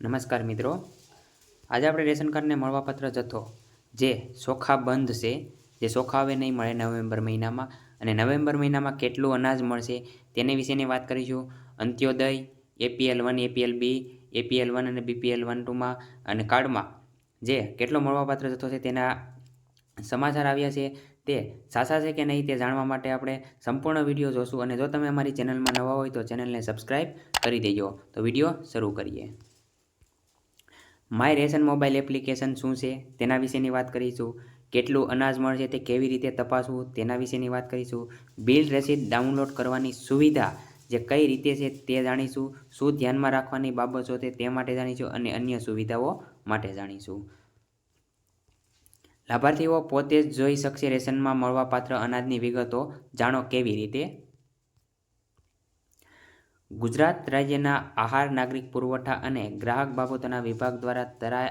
નમસ્કાર મિત્રો, આજે આપણે રેશન કાર્ડને મળવાપાત્ર જથ્થો જે ચોખા બંધ છે, જે ચોખા હવે નહીં મળે નવેમ્બર મહિનામાં, અને નવેમ્બર મહિનામાં કેટલું અનાજ મળશે તેની વિશેની વાત કરીશું. અંત્યોદય, APL1, APL2, APL1 અને BPL1-2માં અને કાર્ડમાં જે કેટલો મળવાપાત્ર જથ્થો છે તેના સમાચાર આવ્યા છે તે સાચા છે કે નહીં તે જાણવા માટે આપણે સંપૂર્ણ વિડીયો જોશું. અને જો તમે અમારી ચેનલમાં નવા હોય તો ચેનલને સબસ્ક્રાઈબ કરી દેજો. તો વિડીયો શરૂ કરીએ. માય રેશન મોબાઈલ એપ્લિકેશન શું છે તેના વિશેની વાત કરીશું. કેટલું અનાજ મળશે તે કેવી રીતે તપાસવું તેના વિશેની વાત કરીશું. બિલ રસીદ ડાઉનલોડ કરવાની સુવિધા જે કઈ રીતે છે તે જાણીશું. શું ધ્યાનમાં રાખવાની બાબતો છે તે માટે જાણીશું અને અન્ય સુવિધાઓ માટે જાણીશું. લાભાર્થીઓ પોતે જ જોઈ શકશે રેશનમાં મળવાપાત્ર અનાજની વિગતો. જાણો કેવી રીતે. ગુજરાત રાજ્યના આહાર, નાગરિક પુરવઠા અને ગ્રાહક બાબતોના વિભાગ દ્વારા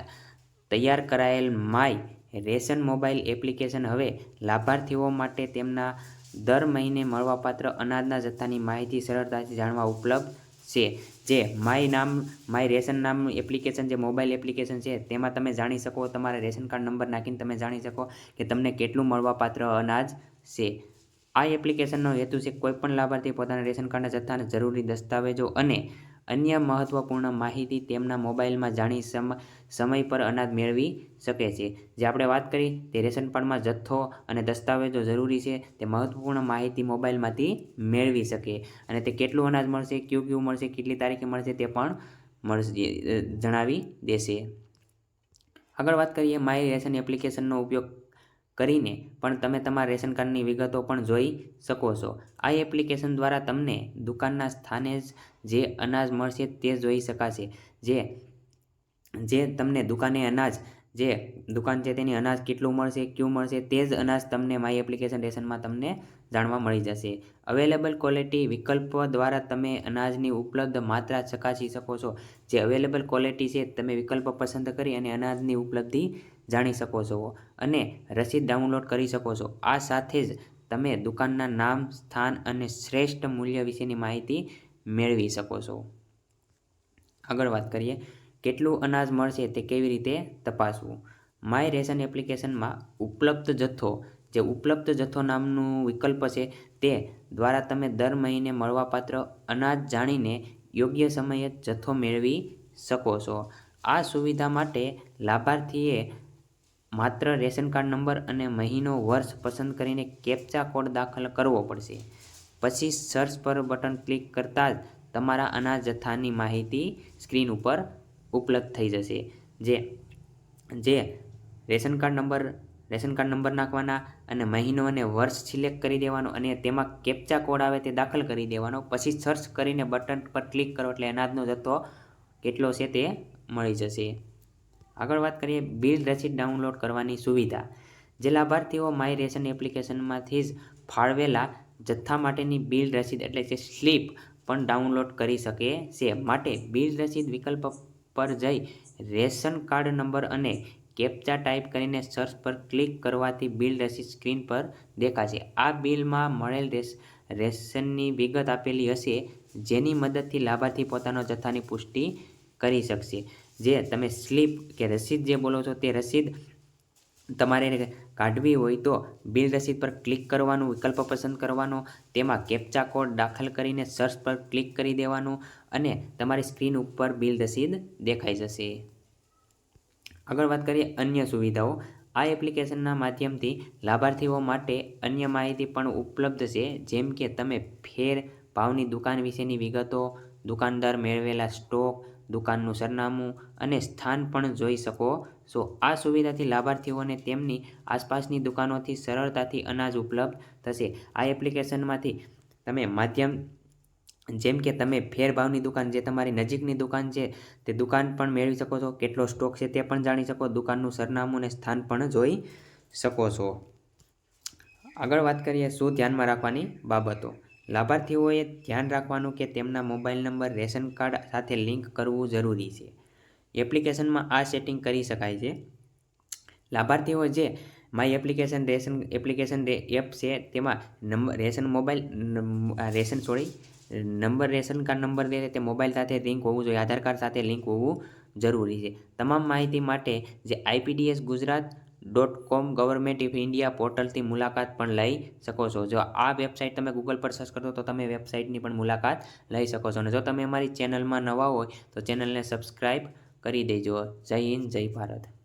તૈયાર કરાયેલ માય રેશન મોબાઈલ એપ્લિકેશન હવે લાભાર્થીઓ માટે તેમના દર મહિને મળવાપાત્ર અનાજના જથ્થાની માહિતી સરળતાથી જાણવા ઉપલબ્ધ છે. જે માય રેશન નામનું એપ્લિકેશન જે મોબાઈલ એપ્લિકેશન છે તેમાં તમે જાણી શકો, તમારા રેશન કાર્ડ નંબર નાખીને તમે જાણી શકો કે તમને કેટલું મળવાપાત્ર અનાજ છે. આ એપ્લિકેશનનો હેતુ છે કોઈપણ લાભાર્થી પોતાના રેશન કાર્ડના જથ્થાના જરૂરી દસ્તાવેજો અને અન્ય મહત્વપૂર્ણ માહિતી તેમના મોબાઈલમાં જાણી સમય પર અનાજ મેળવી શકે છે. જે આપણે વાત કરી તે રેશન કાર્ડમાં જથ્થો અને દસ્તાવેજો જરૂરી છે તે મહત્વપૂર્ણ માહિતી મોબાઈલમાંથી મેળવી શકે અને તે કેટલું અનાજ મળશે, કયું મળશે, કેટલી તારીખે મળશે તે પણ જણાવી દેશે. આગળ વાત કરીએ, માય રેશન એપ્લિકેશનનો ઉપયોગ કરીને પણ તમે તમારા રેશન કાર્ડની વિગતો પણ જોઈ શકો છો. આ એપ્લિકેશન દ્વારા તમને દુકાનના સ્થાને જ જે અનાજ મળશે તે જોઈ શકાશે. જે તમને દુકાને અનાજ જે દુકાન છે તેની અનાજ કેટલું મળશે, કયું મળશે તે જ અનાજ તમને માય એપ્લિકેશન રેશનમાં તમને જાણવા મળી જશે. અવેલેબલ ક્વોલિટી વિકલ્પ દ્વારા તમે અનાજની ઉપલબ્ધ માત્રા ચકાસી શકો છો. જે અવેલેબલ ક્વોલિટી છે તમે વિકલ્પ પસંદ કરી અને અનાજની ઉપલબ્ધિ જાણી શકો છો અને રસીદ ડાઉનલોડ કરી શકો છો. આ સાથે જ તમે દુકાનના નામ, સ્થાન અને શ્રેષ્ઠ મૂલ્ય વિશેની માહિતી મેળવી શકો છો. આગળ વાત કરીએ, કેટલું અનાજ મળશે તે કેવી રીતે તપાસવું. માય રેશન એપ્લિકેશનમાં ઉપલબ્ધ જથ્થો નામનું વિકલ્પ છે તે દ્વારા તમે દર મહિને મળવાપાત્ર અનાજ જાણીને યોગ્ય સમયે જથ્થો મેળવી શકો છો. આ સુવિધા માટે લાભાર્થીએ માત્ર રેશન કાર્ડ નંબર અને મહિનો, વર્ષ પસંદ કરીને કેપ્ચા કોડ દાખલ કરવો પડશે. પછી સર્ચ પર બટન ક્લિક કરતાં જ તમારા અનાજ જથ્થાની માહિતી સ્ક્રીન ઉપર ઉપલબ્ધ થઈ જશે. જે રેશન કાર્ડ નંબર નાખવાના અને મહિનો અને વર્ષ સિલેક્ટ કરી દેવાનો અને તેમાં કેપ્ચા કોડ આવે તે દાખલ કરી દેવાનો. પછી સર્ચ કરીને બટન પર ક્લિક કરો એટલે અનાજનો જથ્થો કેટલો છે તે મળી જશે. આગળ વાત કરીએ, બિલ રસીદ ડાઉનલોડ કરવાની સુવિધા. જે લાભાર્થીઓ માય રેશન એપ્લિકેશનમાંથી જ ફાળવેલા જથ્થા માટેની બિલ રસીદ એટલે કે સ્લીપ પણ ડાઉનલોડ કરી શકે છે. માટે બિલ રસીદ વિકલ્પ પર જઈ રેશન કાર્ડ નંબર અને કેપ્ચા ટાઈપ કરીને સર્ચ પર ક્લિક કરવાથી બિલ રસીદ સ્ક્રીન પર દેખાશે. આ બિલમાં મળેલ રેશનની વિગત આપેલી હશે, જેની મદદથી લાભાર્થી પોતાનો જથ્થાની પુષ્ટિ કરી શકશે. જે તમે સ્લીપ કે રસીદ જે બોલો છો તે રસીદ તમારે કાઢવી હોય તો બિલ રસીદ પર ક્લિક કરવાનું, વિકલ્પ પસંદ કરવાનો, તેમાં કેપ્ચા કોડ દાખલ કરીને સર્ચ પર ક્લિક કરી દેવાનું અને તમારી સ્ક્રીન ઉપર બિલ રસીદ દેખાઈ જશે. આગળ વાત કરીએ અન્ય સુવિધાઓ. આ એપ્લિકેશનના માધ્યમથી લાભાર્થીઓ માટે અન્ય માહિતી પણ ઉપલબ્ધ છે. જેમ કે તમે ફેર ભાવની દુકાન વિશેની વિગતો, દુકાનદાર મેળવેલા સ્ટોક, દુકાનનું સરનામું અને સ્થાન પણ જોઈ શકો છો. આ સુવિધાથી લાભાર્થીઓને તેમની આસપાસની દુકાનોથી સરળતાથી અનાજ ઉપલબ્ધ થશે. આ એપ્લિકેશનમાંથી તમે જેમ કે તમે ફેર ભાવની દુકાન જે તમારી નજીકની દુકાન છે તે દુકાન પણ મેળવી શકો છો, કેટલો સ્ટોક છે તે પણ જાણી શકો, દુકાનનું સરનામું અને સ્થાન પણ જોઈ શકો છો. આગળ વાત કરીએ શું ધ્યાનમાં રાખવાની બાબતો. લાભાર્થીઓએ ધ્યાન રાખવાનું કે તેમના મોબાઈલ નંબર રેશન કાર્ડ સાથે લિંક કરવું જરૂરી છે. એપ્લિકેશનમાં આ સેટિંગ કરી શકાય છે. લાભાર્થીઓ જે માય એપ્લિકેશન એપ છે તેમાં રેશન કાર્ડ નંબર તે મોબાઈલ સાથે લિંક હોવું જોઈએ, આધાર કાર્ડ સાથે લિંક હોવું જરૂરી છે. તમામ માહિતી માટે જે IPDSgujarat.com ગવર્મેન્ટ ઓફ ઇન્ડિયા પોર્ટલથી મુલાકાત પણ લઈ શકો છો. જો આ વેબસાઇટ તમે ગૂગલ પર સર્ચ કરો તો તમે વેબસાઇટની પણ મુલાકાત લઈ શકો છો. અને જો તમે અમારી ચેનલમાં નવા હોય તો ચેનલને સબસ્ક્રાઈબ કરી દેજો. જય હિન્દ, જય ભારત.